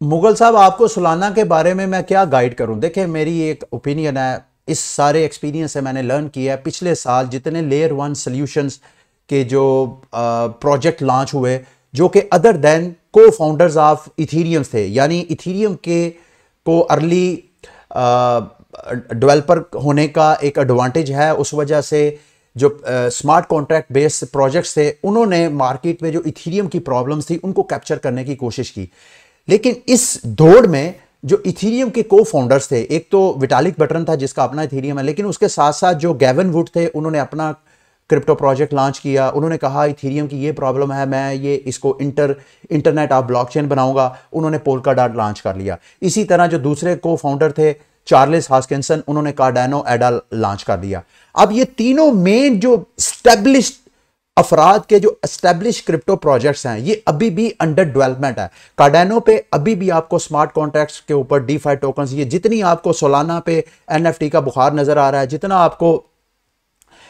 मुगल साहब, आपको सोलाना के बारे में मैं क्या गाइड करूं? देखिए, मेरी एक ओपिनियन है, इस सारे एक्सपीरियंस से मैंने लर्न किया है। पिछले साल जितने लेयर वन सॉल्यूशंस के जो प्रोजेक्ट लॉन्च हुए, जो कि अदर देन को फाउंडर्स ऑफ इथीरियम थे, यानी इथीरियम के को अर्ली डेवलपर होने का एक एडवांटेज है। उस वजह से जो स्मार्ट कॉन्ट्रैक्ट बेस्ड प्रोजेक्ट्स थे, उन्होंने मार्केट में जो इथीरियम की प्रॉब्लम्स थी उनको कैप्चर करने की कोशिश की। लेकिन इस दौड़ में जो इथीरियम के को फाउंडर्स थे, एक तो विटालिक बटरन था जिसका अपना इथीरियम है, लेकिन उसके साथ साथ जो गैवन वुड थे, उन्होंने अपना क्रिप्टो प्रोजेक्ट लॉन्च किया। उन्होंने कहा इथीरियम की ये प्रॉब्लम है, मैं ये इसको इंटरनेट ऑफ ब्लॉकचेन बनाऊंगा। उन्होंने पोल्काडॉट लॉन्च कर लिया। इसी तरह जो दूसरे को फाउंडर थे चार्ल्स हॉस्किंसन, उन्होंने कार्डानो एडा लॉन्च कर दिया। अब ये तीनों मेन जो स्टैब्लिश्ड अफराद के जो एस्टेब्लिश क्रिप्टो प्रोजेक्ट्स हैं, ये अभी भी अंडर डेवलपमेंट है। कार्डानो पे अभी भी आपको स्मार्ट कॉन्ट्रैक्ट्स के ऊपर डीफाई टोकन्स, ये जितनी आपको सोलाना पे एनएफटी का बुखार नजर आ रहा है, जितना आपको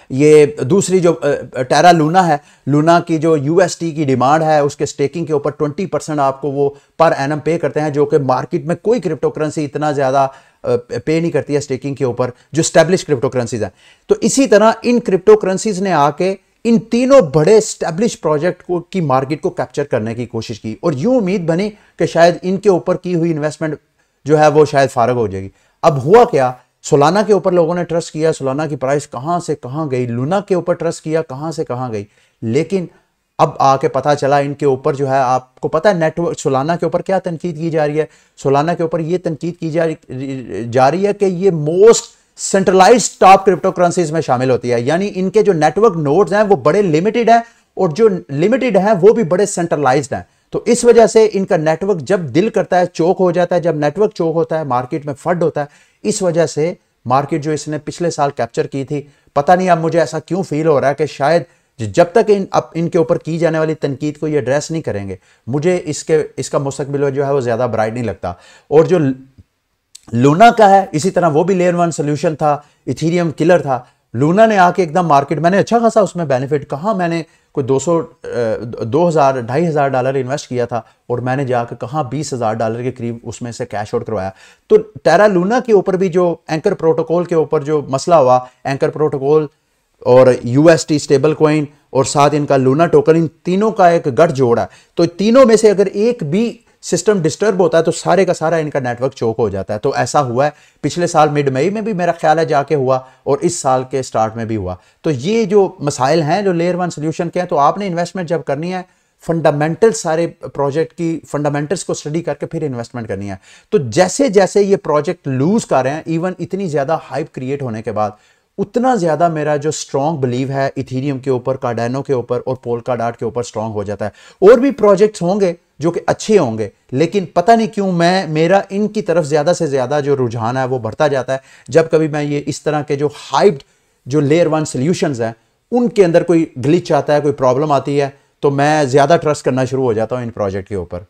ये दूसरी जो टेरा लूना है, लूना की जो यूएसटी की डिमांड है, उसके स्टेकिंग के ऊपर 20% आपको वो पर एनम पे करते हैं, जो कि मार्केट में कोई क्रिप्टो करेंसी इतना ज्यादा पे नहीं करती है स्टेकिंग के ऊपर, जो स्टैब्लिश क्रिप्टो करेंसीज हैं। तो इसी तरह इन क्रिप्टो करेंसीज ने आके इन तीनों बड़े स्टैब्लिश प्रोजेक्ट को की मार्केट को कैप्चर करने की कोशिश की, और यूं उम्मीद बनी कि शायद इनके ऊपर की हुई इन्वेस्टमेंट जो है वो शायद फारग हो जाएगी। अब हुआ क्या, सोलाना के ऊपर लोगों ने ट्रस्ट किया, सोलाना की प्राइस कहां से कहां गई, लूना के ऊपर ट्रस्ट किया, कहां से कहां गई। लेकिन अब आके पता चला इनके ऊपर जो है, आपको पता है नेटवर्क सोलाना के ऊपर क्या तनकीद की जा रही है? सोलाना के ऊपर ये तनकीद की जा रही है कि ये most centralised top crypto currencies में शामिल होती है, यानी इनके जो नेटवर्क नोड्स हैं वो बड़े लिमिटेड हैं, और जो लिमिटेड हैं वो भी बड़े सेंट्रलाइज्ड हैं। तो इस वजह से इनका नेटवर्क जब दिल करता है चोक हो जाता है, जब नेटवर्क चोक होता है मार्केट में फंड होता है। इस वजह से मार्केट जो इसने पिछले साल कैप्चर की थी, पता नहीं अब मुझे ऐसा क्यों फील हो रहा है कि शायद जब तक इनके ऊपर की जाने वाली तनकीद को ये एड्रेस नहीं करेंगे, मुझे इसका मुस्तकबिल जो है वो ज्यादा ब्राइट नहीं लगता। और जो लूना का है, इसी तरह वो भी लेयर वन सोल्यूशन था, इथीरियम किलर था। लूना ने आके एकदम मार्केट, मैंने अच्छा खासा उसमें बेनिफिट, कहा मैंने कोई 2,000-2,500 डॉलर इन्वेस्ट किया था, और मैंने जाकर कहा $20,000 के करीब उसमें से कैश आउट करवाया। तो टेरा लूना के ऊपर भी जो एंकर प्रोटोकॉल के ऊपर जो मसला हुआ, एंकर प्रोटोकॉल और यूएसटी स्टेबल कॉइन और साथ इनका लूना टोकन, इन तीनों का एक गठजोड़ है। तो तीनों में से अगर एक भी सिस्टम डिस्टर्ब होता है तो सारे का सारा इनका नेटवर्क चोक हो जाता है। तो ऐसा हुआ है, पिछले साल मिड मई में भी मेरा ख्याल है जाके हुआ, और इस साल के स्टार्ट में भी हुआ। तो ये जो मसाइल हैं जो लेयर वन सोल्यूशन के हैं, तो आपने इन्वेस्टमेंट जब करनी है, फंडामेंटल सारे प्रोजेक्ट की फंडामेंटल्स को स्टडी करके फिर इन्वेस्टमेंट करनी है। तो जैसे जैसे ये प्रोजेक्ट लूज कर रहे हैं, इवन इतनी ज्यादा हाइप क्रिएट होने के बाद, उतना ज्यादा मेरा जो स्ट्रॉन्ग बिलीव है इथीरियम के ऊपर, कार्डानो के ऊपर और पोल्काडॉट के ऊपर स्ट्रॉन्ग हो जाता है। और भी प्रोजेक्ट्स होंगे जो कि अच्छे होंगे, लेकिन पता नहीं क्यों मेरा इनकी तरफ ज्यादा से ज्यादा जो रुझान है वो बढ़ता जाता है। जब कभी मैं ये इस तरह के जो हाइप्ड जो लेयर वन सॉल्यूशंस हैं उनके अंदर कोई ग्लिच आता है, कोई प्रॉब्लम आती है, तो मैं ज्यादा ट्रस्ट करना शुरू हो जाता हूं इन प्रोजेक्ट के ऊपर।